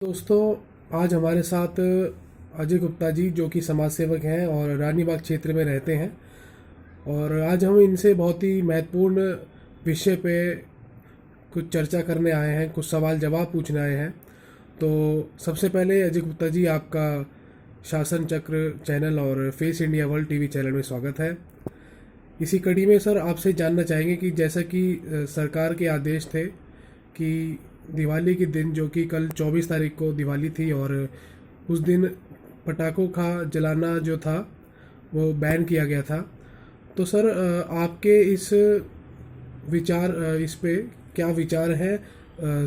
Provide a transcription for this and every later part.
दोस्तों, आज हमारे साथ अजय गुप्ता जी जो कि समाज सेवक हैं और रानीबाग क्षेत्र में रहते हैं। और आज हम इनसे बहुत ही महत्वपूर्ण विषय पे कुछ चर्चा करने आए हैं, कुछ सवाल जवाब पूछने आए हैं। तो सबसे पहले अजय गुप्ता जी, आपका शासन चक्र चैनल और face India world TV channel में स्वागत है। इसी कड़ी में सर आपसे जानना चाहेंगे कि जैसा कि सरकार के आदेश थे कि दिवाली के दिन, जो कि कल 24 तारीख को दिवाली थी, और उस दिन पटाखों का जलाना जो था वो बैन किया गया था। तो सर आपके इस विचार इस पे क्या विचार है?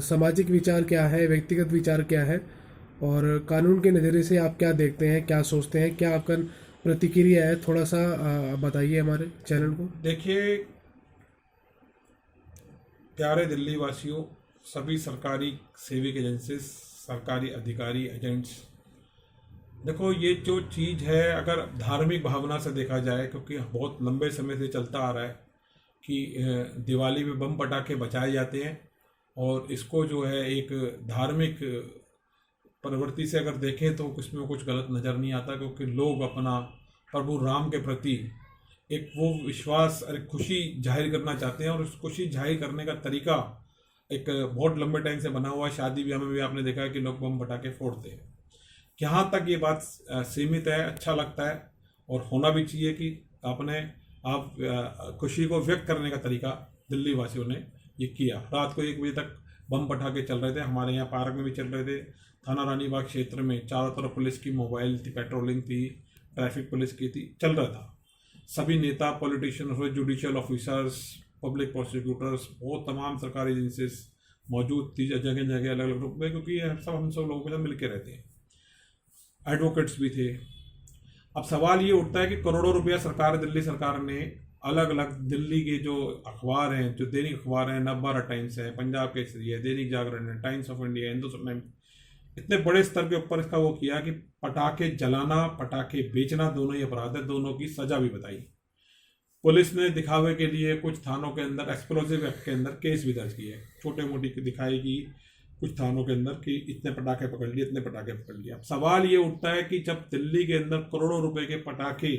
सामाजिक विचार क्या है, व्यक्तिगत विचार क्या है, और कानून के नज़रिए से आप क्या देखते हैं, क्या सोचते हैं, क्या आपका प्रतिक्रिया है? थोड़ा सा बताइए हमारे चैनल को। देखिए, प्यारे दिल्ली वासियों, सभी सरकारी सेविक एजेंसीज, सरकारी अधिकारी, एजेंट्स, देखो ये जो चीज़ है, अगर धार्मिक भावना से देखा जाए, क्योंकि बहुत लंबे समय से चलता आ रहा है कि दिवाली में बम पटाखे बचाए जाते हैं, और इसको जो है एक धार्मिक प्रवृत्ति से अगर देखें तो इसमें कुछ गलत नज़र नहीं आता, क्योंकि लोग अपना प्रभु राम के प्रति एक वो विश्वास और एक खुशी जाहिर करना चाहते हैं, और उस खुशी जाहिर करने का तरीका एक बहुत लंबे टाइम से बना हुआ है। शादी ब्याह में भी आपने देखा है कि लोग बम पटाखे फोड़ते हैं। जहाँ तक ये बात सीमित है, अच्छा लगता है और होना भी चाहिए कि आपने खुशी को व्यक्त करने का तरीका दिल्ली वासियों ने ये किया। रात को 1 बजे तक बम पटाखे चल रहे थे, हमारे यहाँ पार्क में भी चल रहे थे। थाना रानीबाग क्षेत्र में चारों तरफ पुलिस की मोबाइल थी, पेट्रोलिंग थी, ट्रैफिक पुलिस की थी, चल रहा था। सभी नेता, politician, judicial officers, public prosecutors, वो तमाम सरकारी एजेंसीज मौजूद थी जगह जगह, अलग अलग ग्रुप में, क्योंकि ये सब हम सब लोगों के साथ मिलकर रहते हैं। एडवोकेट्स भी थे। अब सवाल ये उठता है कि करोड़ों रुपया दिल्ली सरकार ने अलग अलग दिल्ली के जो अखबार हैं, जो दैनिक अखबार हैं, नवभारत टाइम्स है, पंजाब केसरी है, दैनिक जागरण है, टाइम्स ऑफ इंडिया, हिंदुस्तान, इतने बड़े स्तर के ऊपर इसका वो किया कि पटाखे जलाना, पटाखे बेचना दोनों ही अपराध है, दोनों की सजा भी बताई। पुलिस ने दिखावे के लिए कुछ थानों के अंदर एक्सप्लोजिव एक्ट के अंदर केस भी दर्ज किए, छोटे मोटी दिखाई कि कुछ थानों के अंदर कि इतने पटाखे पकड़ लिए, इतने पटाखे पकड़ लिए। अब सवाल ये उठता है कि जब दिल्ली के अंदर करोड़ों रुपए के पटाखे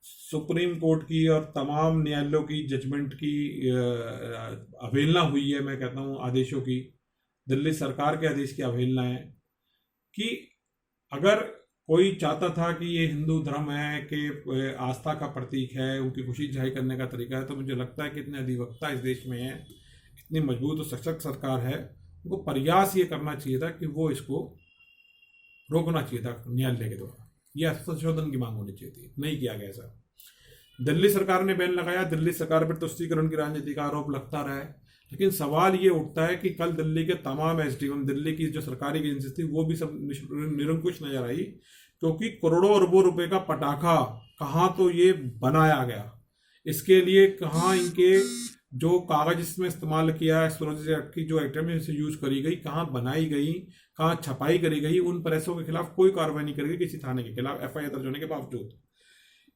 सुप्रीम कोर्ट की और तमाम न्यायालयों की जजमेंट की अवहेलना हुई है, मैं कहता हूँ आदेशों की, दिल्ली सरकार के आदेश की अवहेलना है, कि अगर कोई चाहता था कि ये हिंदू धर्म है कि आस्था का प्रतीक है, उनकी खुशी जाहिर करने का तरीका है, तो मुझे लगता है कि इतने अधिवक्ता इस देश में है, इतनी मजबूत और सशक्त सरकार है, उनको प्रयास ये करना चाहिए था कि वो इसको रोकना चाहिए था न्यायालय के द्वारा, यह संशोधन की मांग होनी चाहिए थी। नहीं किया गया ऐसा। दिल्ली सरकार ने बैन लगाया, दिल्ली सरकार पर तुष्टीकरण की राजनीति का आरोप लगता रहा है, लेकिन सवाल ये उठता है कि कल दिल्ली के तमाम एसडीएम, दिल्ली की जो सरकारी एजेंसी थी, वो भी सब निरंकुश नजर आई, क्योंकि करोड़ों अरबों रुपए का पटाखा कहाँ तो ये बनाया गया, इसके लिए कहाँ इनके जो कागज इसमें इस्तेमाल किया, एक्सप्लोजिव एक्ट की जो आइटम इसे यूज करी गई, कहाँ बनाई गई, कहाँ छपाई करी गई, उन प्रेसों के खिलाफ कोई कार्रवाई नहीं करी गई, किसी थाने के खिलाफ एफआईआर दर्ज होने के बावजूद।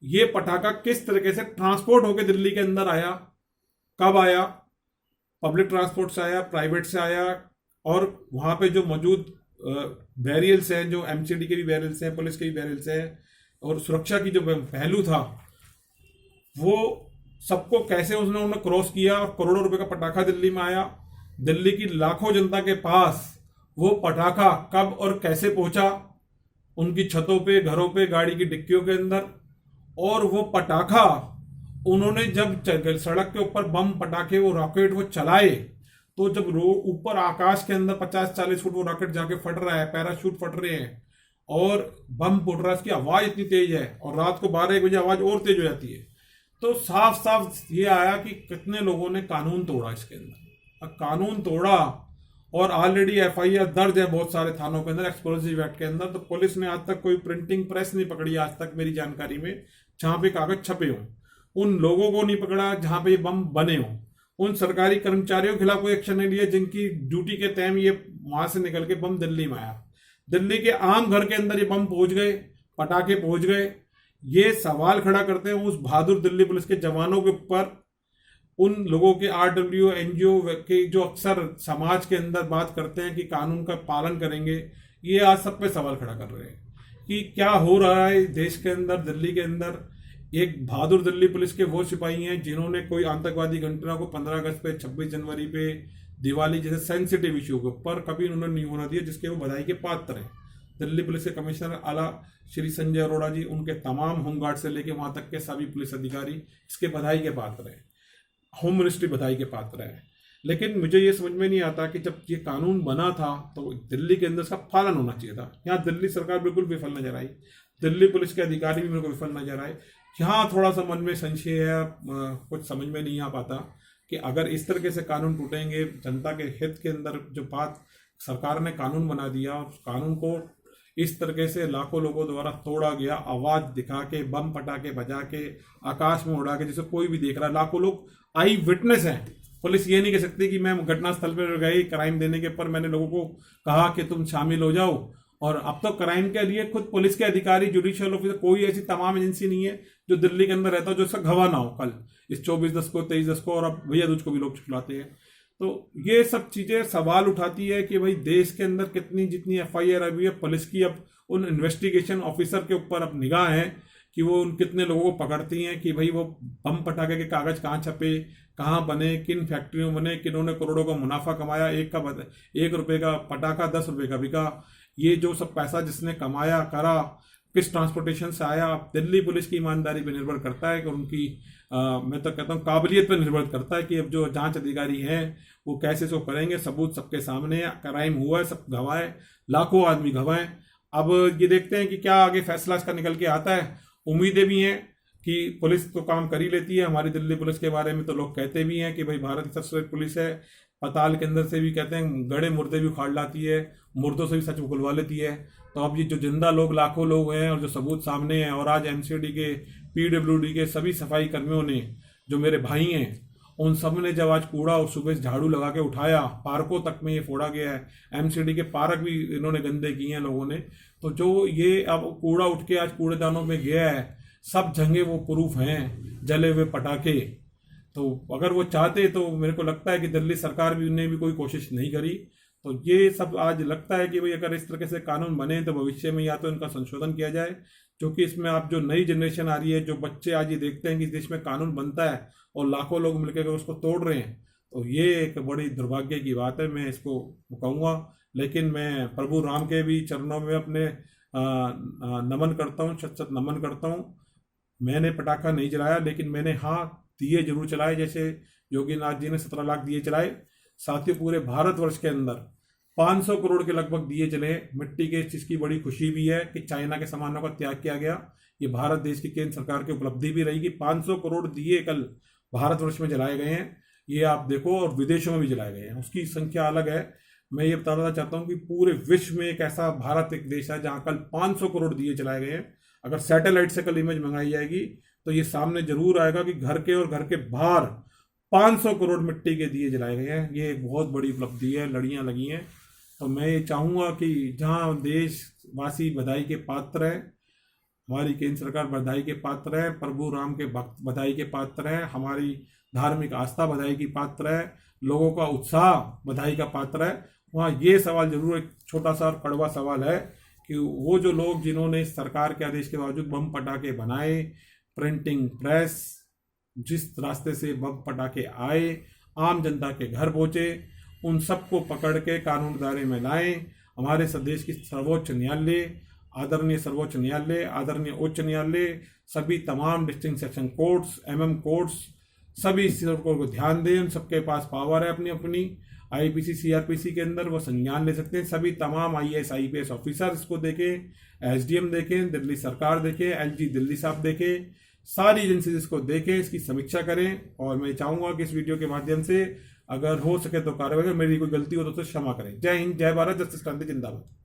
ये पटाखा किस तरीके से ट्रांसपोर्ट होकर दिल्ली के अंदर आया, कब आया, पब्लिक ट्रांसपोर्ट से आया, प्राइवेट से आया, और वहां पे जो मौजूद बैरियल्स हैं, जो एमसीडी के भी बैरियल्स हैं, पुलिस के भी बैरियल्स हैं, और सुरक्षा की जो पहलू था, वो सबको कैसे उन्होंने क्रॉस किया, और करोड़ों रुपए का पटाखा दिल्ली में आया। दिल्ली की लाखों जनता के पास वो पटाखा कब और कैसे पहुंचा, उनकी छतों पे, घरों पे, गाड़ी की डिक्कियों के अंदर। और वो पटाखा उन्होंने जब सड़क के ऊपर बम पटाखे, वो रॉकेट वो चलाए, तो जब ऊपर आकाश के अंदर 50-40 फुट वो रॉकेट जाके फट रहा है, पैराशूट फट रहे हैं और बम फुट रहा है, इसकी आवाज इतनी तेज है, और रात को 12-1 बजे आवाज और तेज हो जाती है, तो साफ साफ ये आया कि कितने लोगों ने कानून तोड़ा इसके अंदर। अब कानून तोड़ा, और ऑलरेडी एफआईआर दर्ज है बहुत सारे थानों के अंदर एक्सप्लोजिव एक्ट के अंदर। तो पुलिस ने आज तक कोई प्रिंटिंग प्रेस नहीं पकड़ी, आज तक मेरी जानकारी में, जहां पे कागज छपे हों, उन लोगों को नहीं पकड़ा जहां पे ये बम बने हों, उन सरकारी कर्मचारियों के खिलाफ कोई एक्शन नहीं लिया जिनकी ड्यूटी के तहत ये वहां से निकल के बम दिल्ली में आया। दिल्ली के आम घर के अंदर ये बम पहुंच गए, पटाखे पहुंच गए। ये सवाल खड़ा करते हैं उस बहादुर दिल्ली पुलिस के जवानों के ऊपर, उन लोगों के RWO NGO के जो अक्सर समाज के अंदर बात करते हैं कि कानून का पालन करेंगे, ये आज सब पे सवाल खड़ा कर रहे हैं कि क्या हो रहा है देश के अंदर, दिल्ली के अंदर। एक बहादुर दिल्ली पुलिस के वो सिपाही हैं जिन्होंने कोई आतंकवादी घटना को 15 अगस्त पे, 26 जनवरी पे, दिवाली जैसे सेंसिटिव इशू के ऊपर कभी उन्होंने नहीं होना दिया, जिसके वो बधाई के पात्र हैं। दिल्ली पुलिस के कमिश्नर आला श्री संजय अरोड़ा जी, उनके तमाम होमगार्ड से लेके वहां तक के सभी पुलिस अधिकारी इसके बधाई के पात्र हैं, होम मिनिस्ट्री बधाई के पात्र है। लेकिन मुझे ये समझ में नहीं आता कि जब ये कानून बना था तो दिल्ली के अंदर इसका पालन होना चाहिए था। यहाँ दिल्ली सरकार बिल्कुल विफल नजर आई, दिल्ली पुलिस के अधिकारी भी मेरे को विफल नजर आए। यहाँ थोड़ा सा मन में संशय है, कुछ समझ में नहीं आ पाता कि अगर इस तरीके से कानून टूटेंगे, जनता के हित के अंदर जो बात सरकार ने कानून बना दिया, उस कानून को इस तरीके से लाखों लोगों द्वारा तोड़ा गया, आवाज दिखा के, बम पटाखे बजा के, आकाश में उड़ा के, जिसे कोई भी देख रहा है, लाखों लोग आई विटनेस हैं। पुलिस ये नहीं कह सकती कि मैं घटनास्थल पर गई क्राइम देने के पर मैंने लोगों को कहा कि तुम शामिल हो जाओ। और अब तो क्राइम के लिए खुद पुलिस के अधिकारी, जुडिशियल ऑफिसर, कोई ऐसी तमाम एजेंसी नहीं है जो दिल्ली के अंदर रहता हो जो इसका गवाह ना हो कल इस 24/10 को, 23/10 को, और अब भैया दूज को भी लोग छुटलाते हैं। तो ये सब चीजें सवाल उठाती है कि भाई देश के अंदर कितनी जितनी FIR अभी है पुलिस की, अब उन इन्वेस्टिगेशन ऑफिसर के ऊपर अब निगाह है कि वो उन कितने लोगों को पकड़ती हैं कि भाई वो बम पटाखे के कागज कहाँ छपे, कहाँ बने, किन फैक्ट्रियों बने, किन्होंने करोड़ों का मुनाफा कमाया, 1 रुपए का पटाखा 10 रुपए का बिका। ये जो सब पैसा जिसने कमाया करा, किस ट्रांसपोर्टेशन से आया, दिल्ली पुलिस की ईमानदारी पर निर्भर करता है कि उनकी मैं तो कहता हूँ काबिलियत पर निर्भर करता है कि अब जो जांच अधिकारी हैं वो कैसे इसको करेंगे। सबूत सबके सामने है, क्राइम हुआ है, सब गवाह है, लाखों आदमी गवाह हैं। अब ये देखते हैं कि क्या आगे फैसला इसका निकल के आता है। उम्मीदें भी हैं कि पुलिस तो काम कर ही लेती है। हमारी दिल्ली पुलिस के बारे में तो लोग कहते भी हैं कि भाई भारत की सबसे पुलिस है, पताल के अंदर से भी कहते हैं गड़े मुर्दे भी उखाड़ लाती है, मुर्दों से भी सच उगलवा लेती है। तो अब ये जो जिंदा लोग लाखों लोग हैं और जो सबूत सामने हैं, और आज MCD के, PWD के सभी सफाई कर्मियों ने, जो मेरे भाई हैं, उन सब ने जब आज कूड़ा और सुबह झाड़ू लगा के उठाया, पार्कों तक में ये फोड़ा गया है, MCD के पार्क भी इन्होंने गंदे किए हैं लोगों ने। तो जो ये अब कूड़ा उठ के आज कूड़ेदानों में गया है, सब जगह वो प्रूफ हैं, जले हुए पटाखे। तो अगर वो चाहते तो मेरे को लगता है कि दिल्ली सरकार भी ने भी कोई कोशिश नहीं करी। तो ये सब आज लगता है कि भाई अगर इस तरीके से कानून बने तो भविष्य में या तो इनका संशोधन किया जाए, क्योंकि इसमें आप जो नई जनरेशन आ रही है, जो बच्चे आज ये देखते हैं कि इस देश में कानून बनता है और लाखों लोग मिलकर उसको तोड़ रहे हैं, तो ये एक बड़ी दुर्भाग्य की बात है। मैं इसको कहूँगा, लेकिन मैं प्रभु राम के भी चरणों में अपने नमन करता हूँ, सत नमन करता हूँ। मैंने पटाखा नहीं जलाया, लेकिन मैंने दिए जरूर चलाए, जैसे योगीनाथ जी ने 17 लाख दिए चलाए। साथियों, पूरे भारतवर्ष के अंदर 500 करोड़ के लगभग दिए जले मिट्टी के। इस चीज़ की बड़ी खुशी भी है कि चाइना के सामानों का त्याग किया गया। ये भारत देश की केंद्र सरकार की उपलब्धि भी रहेगी। 500 करोड़ दिए कल भारतवर्ष में जलाए गए हैं, ये आप देखो, और विदेशों में भी जलाए गए हैं, उसकी संख्या अलग है। मैं ये बताना चाहता हूँ कि पूरे विश्व में एक ऐसा भारत एक देश है जहाँ कल 500 करोड़ दिए जलाए गए हैं। अगर सैटेलाइट से कल इमेज मंगाई जाएगी तो ये सामने जरूर आएगा कि घर के और घर के बाहर 500 करोड़ मिट्टी के दिए जलाए गए हैं। ये एक बहुत बड़ी उपलब्धि है, लड़ियाँ लगी हैं। तो मैं ये चाहूँगा कि जहाँ देशवासी बधाई के पात्र हैं, हमारी केंद्र सरकार बधाई के पात्र है, प्रभु राम के भक्त बधाई के पात्र है, हमारी धार्मिक आस्था बधाई की पात्र है, लोगों का उत्साह बधाई का पात्र है, वहाँ ये सवाल जरूर एक छोटा सा और कड़वा सवाल है कि वो जो लोग जिन्होंने सरकार के आदेश के बावजूद बम पटाखे बनाए, प्रिंटिंग प्रेस, जिस रास्ते से बम पटाखे आए, आम जनता के घर पहुँचे, उन सबको पकड़ के कानून दायरे में लाएं। हमारे देश की सर्वोच्च न्यायालय, आदरणीय सर्वोच्च न्यायालय, आदरणीय उच्च न्यायालय, सभी तमाम district session courts, MM courts, सभी इस चीज़ों को ध्यान दें। उन सबके पास पावर है अपनी अपनी। IPC CRPC के अंदर वो संज्ञान ले सकते हैं। सभी तमाम IAS IPS ऑफिसर इसको देखें, SDM देखें, दिल्ली सरकार देखे, LG दिल्ली साहब देखे, सारी एजेंसीज इसको देखें, इसकी समीक्षा करें। और मैं चाहूँगा कि इस वीडियो के माध्यम से अगर हो सके तो कार्रवाई, अगर मेरी कोई गलती हो तो क्षमा करें। जय हिंद, जय भारत, जस्टिस क्रांति जिंदाबाद।